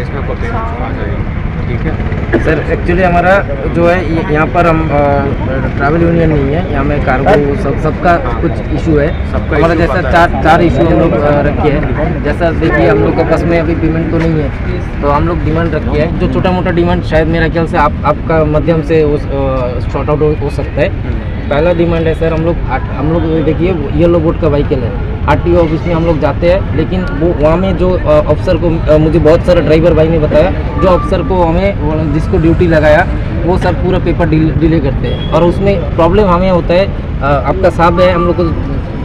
Days में आपको payment आ जाएगा। ठीक है सर, एक्चुअली हमारा जो है यहाँ पर हम ट्रैवल यूनियन नहीं है, यहाँ में कार्गो सबका कुछ इशू है। हमारा जैसा चार इशू हम लोग रखे हैं। जैसा देखिए, हम लोग के पास में अभी पेमेंट तो नहीं है, तो हम लोग डिमांड रखे हैं। जो छोटा मोटा डिमांड शायद मेरा ख्याल से आपका माध्यम से शॉर्ट आउट हो सकता है। पहला डिमांड है सर, हम लोग देखिए येलो बोर्ड का व्हीकल है, आरटीओ ऑफिस में हम लोग जाते हैं, लेकिन वो वहाँ में जो अफसर को मुझे बहुत सारे ड्राइवर भाई ने बताया, जो अफसर को हमें जिसको ड्यूटी लगाया वो सर पूरा पेपर डिले करते हैं। और उसमें प्रॉब्लम हमें होता है, आपका साहब है, हम लोग को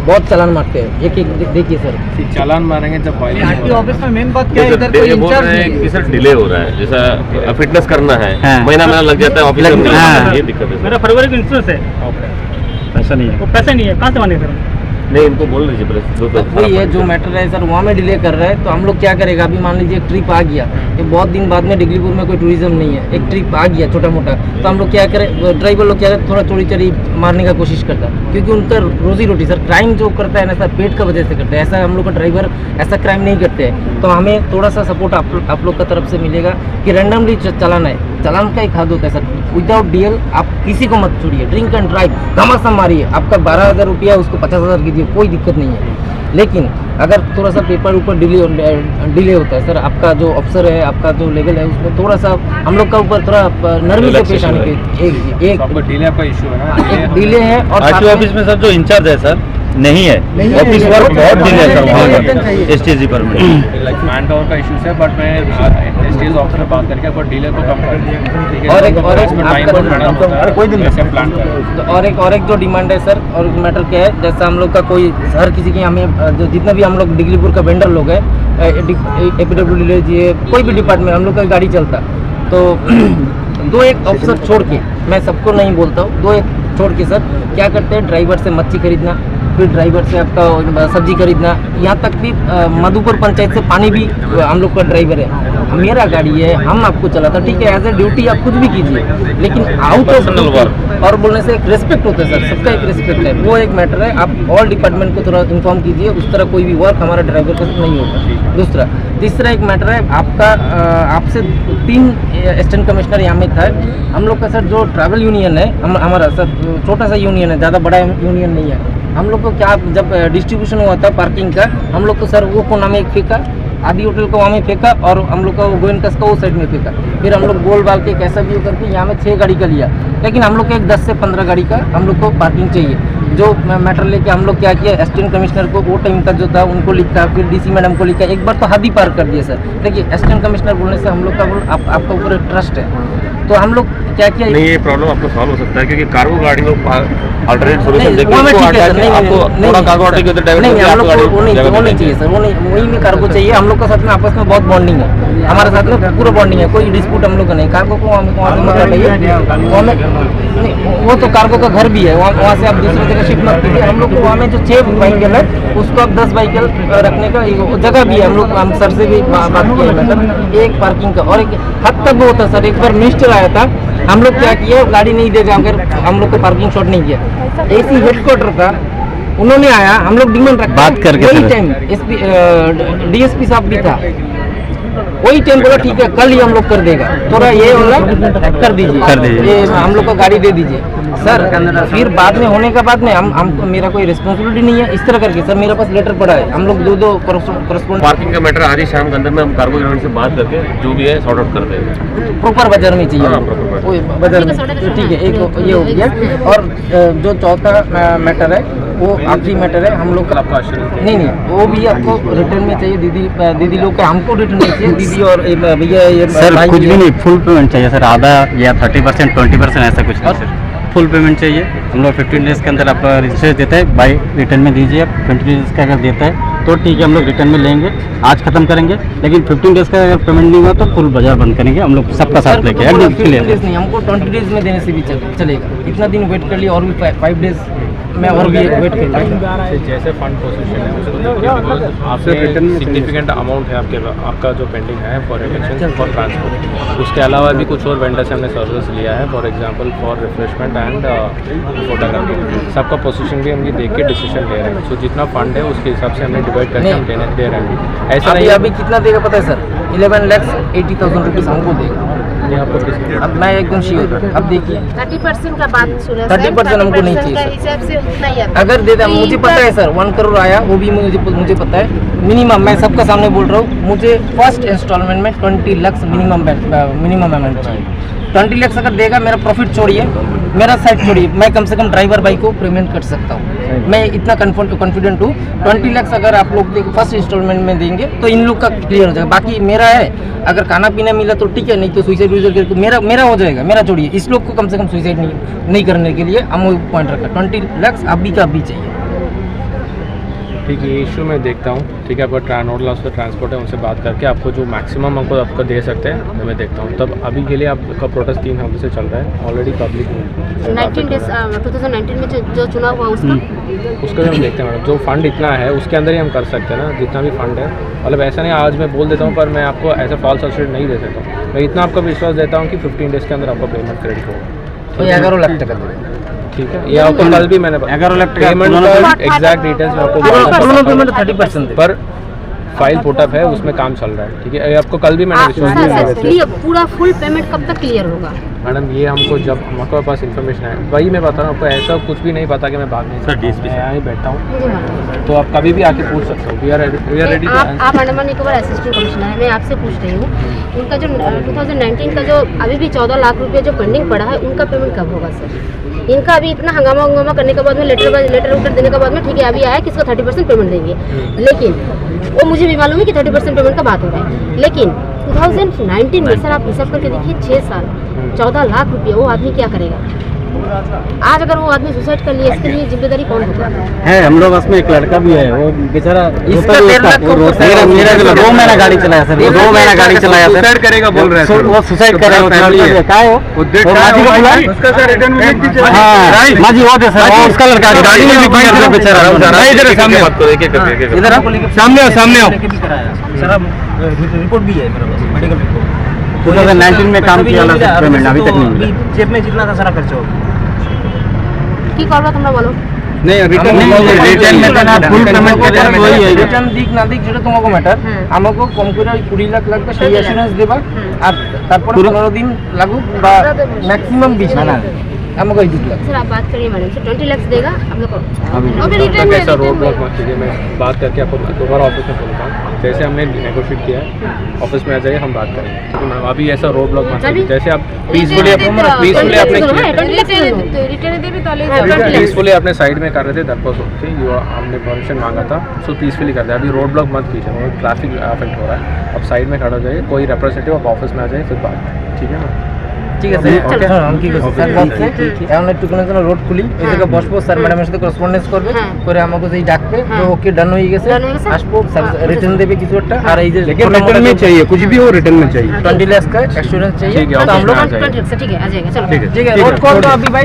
बहुत चालान मारते हैं। एक देखिए सर, चालान मारेंगे जब आरटीओ ऑफिस में मेन बात क्या है, इधर कोई इंचार्ज नहीं कि सर डिले हो रहा है, जैसा फिटनेस करना है, महीना लग जाता है ऑफिस में, ये दिक्कत है। मेरा फरवरी का इंश्योरेंस है, पैसा नहीं है, वो पैसे नहीं है, कहाँ से मानेंगे सर? नहीं, इनको बोल दीजिए। वही है जो मैटर है सर, वहाँ में डिले कर रहा है, तो हम लोग क्या करेगा। अभी मान लीजिए एक ट्रिप आ गया, ये बहुत दिन बाद में डिगलीपुर में कोई टूरिज्म नहीं है, एक ट्रिप आ गया छोटा मोटा, तो हम लोग क्या करें, ड्राइवर लोग क्या करें, थोड़ा चोरी चोरी मारने का कोशिश करता है, क्योंकि उनका रोजी रोटी सर क्राइम जो करता है ना सर, पेट का वजह से करता है। ऐसा हम लोग का ड्राइवर ऐसा क्राइम नहीं करते हैं, तो हमें थोड़ा सा सपोर्ट आप लोग का तरफ से मिलेगा कि रैंडमली चलाना है। चालान का एक हद होता है सर, विदाउट डीएल आप किसी को मत छोड़िए, ड्रिंक एंड ड्राइव घमासान मारिए, आपका 12,000 रुपया उसको 50,000 कीजिए, कोई दिक्कत नहीं है। लेकिन अगर थोड़ा सा पेपर ऊपर डिले होता है सर, आपका जो अफसर है, आपका जो लेवल है, उसमें थोड़ा सा हम लोग का ऊपर थोड़ा नरमी से पेश आने के एक डिले का इशू है ना, एक डिले है। और आरटीओ ऑफिस में सर जो इंचार्ज है सर नहीं है, ऑफिस वर्क बहुत डिले है सर वहाँ का एसटीजी परमिट। मैन पावर का इशू है, बट मैं एसटीजी ऑफिस में बात करके आपको डिले को कम कर दिया। और एक कोई दिन ऐसे प्लान कर। और एक जो डिमांड है सर, और मैटर क्या है, जैसा हम लोग का कोई हर किसी की हमें जितना भी हम लोग डिगलीपुर का वेंडर लोग है, एपीडब्ल्यू लीजिए, कोई भी डिपार्टमेंट हम लोग का गाड़ी चलता, तो दो एक अफसर छोड़ के, मैं सबको नहीं बोलता हूँ, दो एक छोड़ के सर क्या करते हैं, ड्राइवर से मच्छी खरीदना, फिर ड्राइवर से आपका सब्जी खरीदना, यहाँ तक भी मधुपुर पंचायत से पानी भी हम लोग का ड्राइवर है। मेरा गाड़ी है, हम आपको चलाता, ठीक है, एज ए ड्यूटी आप कुछ भी कीजिए, लेकिन आउट ऑफ और बोलने से एक रिस्पेक्ट होता है सर, सबका एक रिस्पेक्ट है, वो एक मैटर है। आप ऑल डिपार्टमेंट को थोड़ा इन्फॉर्म कीजिए, उस तरह कोई भी वर्क हमारा ड्राइवर का नहीं होगा। दूसरा तीसरा एक मैटर है, आपका आपसे 3 असिस्टेंट कमिश्नर यहाँ में था, हम लोग का सर जो ट्रैवल यूनियन है, हमारा सर छोटा सा यूनियन है, ज़्यादा बड़ा यूनियन नहीं है। हम लोग को क्या, जब डिस्ट्रीब्यूशन हुआ था पार्किंग का, हम लोग को सर वो कोना में एक फेंका, आदि होटल को वहाँ में फेंका, और हम लोग का गोविंदकस का वो साइड में फेंका, फिर हम लोग बोल बाल के कैसा भी करके यहाँ में 6 गाड़ी का लिया, लेकिन हम लोग को एक 10 से 15 गाड़ी का हम लोग को पार्किंग चाहिए। जो मैटर लेके हम लोग क्या किया, असिस्टेंट कमिश्नर को वो टाइम का जो था उनको लिखा, फिर डीसी मैडम को लिखा, एक बार तो हद ही पार कर दिया सर। देखिए असिस्टेंट कमिश्नर बोलने से हम लोग का आपका ऊपर ट्रस्ट है, तो हम लोग क्या किया, नहीं ये प्रॉब्लम आपको सॉल्व हो सकता है, क्योंकि कार्गो गाड़ी को अल्टरनेट सोल्यूशन देखिए, वो ठीक है सर, थोड़ा कार्गो गाड़ी के ड्राइवर नहीं, हम लोग को वो नहीं चाहिए सर, वो नहीं, वही में कार्गो चाहिए। हम लोग का साथ में आपस में बहुत बॉन्डिंग है, हमारे साथ में पूरा बॉन्डिंग है, कोई डिस्प्यूट हम लोग का नहीं। कार्गो को वहाँ से मतलब नहीं, वो तो कार्गो का घर भी है, वहाँ से आप दूसरी जगह शिफ्ट मत कीजिए। हम लोग को वहाँ में जो 6 व्हीकल है, उसको आप 10 व्हीकल रखने का जगह भी है। हम सर से भी बात किए, मतलब एक पार्किंग का, और एक हद तक वो होता है सर। एक बार मिनिस्टर आया था, हम लोग क्या किया, गाड़ी नहीं देगा अगर हम लोग को पार्किंग शॉट नहीं किया। एसी हेडक्वार्टर था, उन्होंने आया, हम लोग डिमांड रखा, बात करके वही टाइम डीएसपी साहब भी था, वही टाइम बोला ठीक है कल ही हम लोग कर देगा, थोड़ा ये वाला कर दीजिए, ये हम लोग को गाड़ी दे दीजिए सर। फिर बाद में होने के बाद में हम मेरा कोई रिस्पॉन्सिबिलिटी नहीं है इस तरह करके सर, मेरे पास लेटर पड़ा है, हम लोग दो करस्पॉन्ड पार्किंग का मैटर आज ही शाम के अंदर में हम कार्गो यूनियन से बात करके जो भी है सॉर्ट आउट कर देंगे। प्रॉपर बाजार में चाहिए, बाजार में, ठीक है, एक ये हो गया। और जो चौथा मैटर है वो आखिरी मैटर है, हम लोग का नहीं, वो भी आपको रिटर्न में चाहिए। दीदी लोग का हमको रिटर्न में चाहिए, दीदी और भैया सर कुछ भी नहीं, फुल पेमेंट चाहिए सर, आधा या 30% 20% ऐसा कुछ नहीं सर, फुल पेमेंट चाहिए। हम लोग 15 डेज़ के अंदर आपका रजिस्टर देता है, बाई रिटर्न में दीजिए आप। 20 डेज़ का अगर देता है तो ठीक है, हम लोग रिटर्न में लेंगे, आज खत्म करेंगे, लेकिन 15 डेज़ का अगर पेमेंट नहीं हुआ तो फुल बाजार बंद करेंगे हम लोग सबका साथ लेके। 15 डेज नहीं, हमको 20 डेज में देने से भी चलेगा। इतना दिन वेट कर लिया, और भी 5 डेज मैं और भी वेट कर रहा हूँ। जैसे फंड पोजीशन है उसको देखिए, बिकॉज आपसे सिग्निफिकेंट अमाउंट है आपका जो पेंडिंग है फॉर इलेक्शन फॉर ट्रांसपोर्ट। उसके अलावा भी कुछ और वेंडर से हमने सर्विस लिया है, for example for refreshment and photography. सबका पोजीशन भी हम ये देख के डिसीजन ले रहे हैं। सो जितना फंड है उसके हिसाब से हमने डिवाइड करके हम दे रहे हैं। ऐसा नहीं अभी कितना देगा पता है सर? 11,80,000 रुपीज़ हमको देगा। ये आपको किसी अब मैं एकदम श्योर। अब देखिए 30% का बात सुना 30% हमको नहीं चाहिए सर। हिसाब से उतना ही आता है। अगर दे दे, मुझे पता है सर 1 करोड़ आया, वो भी मुझे पता है। मिनिमम मैं सबका सामने बोल रहा हूँ, मुझे फर्स्ट इंस्टॉलमेंट में 20 लाख मिनिमम अमाउंट चाहिए। 20 लाख अगर देगा, मेरा प्रॉफिट छोड़िए, मेरा साइड छोड़िए, मैं कम से कम ड्राइवर भाई को पेमेंट कर सकता हूँ। मैं इतना कॉन्फिडेंट हूँ। 20 लाख अगर आप लोग फर्स्ट इंस्टॉलमेंट में देंगे तो इन लोग का क्लियर हो जाएगा। बाकी मेरा है, अगर खाना पीना मिला तो ठीक है, नहीं तो सुसाइड करके मेरा हो जाएगा। मेरा छोड़िए, इस लोग को कम से कम सुसाइड नहीं करने के लिए हम वो पॉइंट रखा। 20 लाख अभी का अभी चाहिए। ठीक है, ये इशू मैं देखता हूँ। ठीक है, आपका नोट लॉस पर ट्रांसपोर्ट है, उनसे बात करके आपको जो मैक्सिमम हमको आपको दे सकते हैं वो मैं देखता हूँ। तब अभी के लिए आपका प्रोटेस्ट 3 हफ्ते से चल रहा है ऑलरेडी पब्लिक 2019 में जो चुनाव हुआ उसका उसका भी हम देखते हैं मैडम। जो फंड इतना है उसके अंदर ही हम कर सकते हैं ना, जितना भी फंड है। मतलब ऐसा नहीं आज मैं बोल देता हूँ, पर मैं आपको ऐसे फॉल्स असर्ट नहीं दे सकता हूँ। मैं इतना आपको विश्वास देता हूँ कि 15 डेज़ के अंदर आपका पेमेंट क्रेडिट होगा। तो 11 लाख टका देगा। ठीक है, ये आपको कल भी मैंने 11 लाख पेमेंट का एग्जैक्ट डिटेल्स मैं आपको दोनों पेमेंट 30% पर फाइल पुटअप है, उसमें काम चल रहा है। ठीक है, ये आपको कल भी मैंने विश्वास दिया। पूरा फुल पेमेंट कब तक क्लियर होगा? मैडम ये हमको जब हमारे पास इन्फॉर्मेशन है, वही मैं बता रहा हूँ आपको। ऐसा कुछ भी नहीं पता कि मैं भाग नहीं सकता, मैं यहाँ ही बैठा हूँ, तो आप कभी भी आके पूछ सकते हो। We are ready to answer. आप अंडमान निकोबार असिस्टेंट कमिश्नर है, मैं आपसे पूछ रही हूँ, उनका जो 2019 का जो अभी भी 14 लाख रुपये जो पेंडिंग पड़ा है, उनका पेमेंट कब होगा सर? इनका अभी इतना हंगामा करने के बाद में लेटर उटर देने के बाद में ठीक है अभी आया कि इसका 30% पेमेंट देंगे, लेकिन वो मुझे भी मालूम है कि 30% पेमेंट का बात हो रहा है। लेकिन 2019 में सर आप हिसाब करके देखिए 6 साल 14 लाख रुपये, वो आदमी क्या करेगा? आज अगर वो आदमी सुसाइड कर लिया, इसके लिए जिम्मेदारी कौन होगा? है हम लोग उसमें एक लड़का भी है, वो बेचारा इसका 1.5 लाख मेरा 2 महीना गाड़ी चलाया सर, 2 महीना गाड़ी चलाया सर। सुसाइड करेगा बोल रहे हैं, वो सुसाइड करेगा। क्या है वो माजी को बुला उसका सर रिटर्न में लिख दीजिए। हाँ माजी वो दे सर, वो उसका लड़का गाड़ी में भी बेचारा। इधर सामने बात करो, एक इधर आप सामने आओ, सामने आओ। सर अब रिपोर्ट भी है मेरे पास, मेडिकल रिपोर्ट। 2019 में काम किया पेमेंट अभी तक नहीं मिला। जेब में जितना था सारा खर्चा हो गया। কি করবা তোমরা বলো? नहीं रिटर्न में देना फुल पेमेंट के लिए वही है। রিটার্ন দিক না দিক যেটা তোমাকে ম্যাটার, আমাকে কম করে 20 লাখ লাগবে, সেই অ্যাসুরেন্স দেবা। আর তারপর 15 দিন লাগুক বা ম্যাক্সিমাম 20 না আমাকে 2 লাখ। सर आप बात करिए मैडम से 20 लाख देगा हम लोग को। अभी रिटर्न ऐसा रोड ब्लॉक मत कीजिए। मैं बात करके आपको दोबारा ऑफिस में बोलता हूँ। जैसे हमने नेगोशिएट किया है, ऑफिस में आ जाइए, हम बात करेंगे। ठीक है मैम, अभी ऐसा रोड ब्लॉक मत कीजिए। जैसे आप पीसफुली अपने साइड में कर रहे थे, दैट वाज ओके, हमने परमिशन मांगा था, सो पीसफुली कर दिया। अभी रोड ब्लॉक मत कीजिए, ट्रैफिक अफेक्ट हो रहा है। अब साइड में खड़ा हो जाइए, कोई रिप्रेजेंटेटिव आप ऑफिस में आ जाइए, फिर बात। ठीक है ना? ঠিক আছে স্যার, আমি কি করছি স্যার বলতে এখন একটু কোনো জন্য রোড খুলি, এই জায়গা বসবো, স্যার ম্যাডামের সাথে করসপন্ডেন্স করবে, করে আমাকে যেই ডাকবে তো ওকে ডান হয়ে গেছে, আসবো স্যার রিটার্ন দেবে কিছু একটা। আর এই যে रिटर्न में चाहिए, कुछ भी हो रिटर्न में चाहिए। 20 लाख का एश्योरेंस चाहिए, ठीक है, तो हम लोग 20 लाख से ठीक है आ जाएगा चलो। ठीक है रोड कॉल तो अभी भाई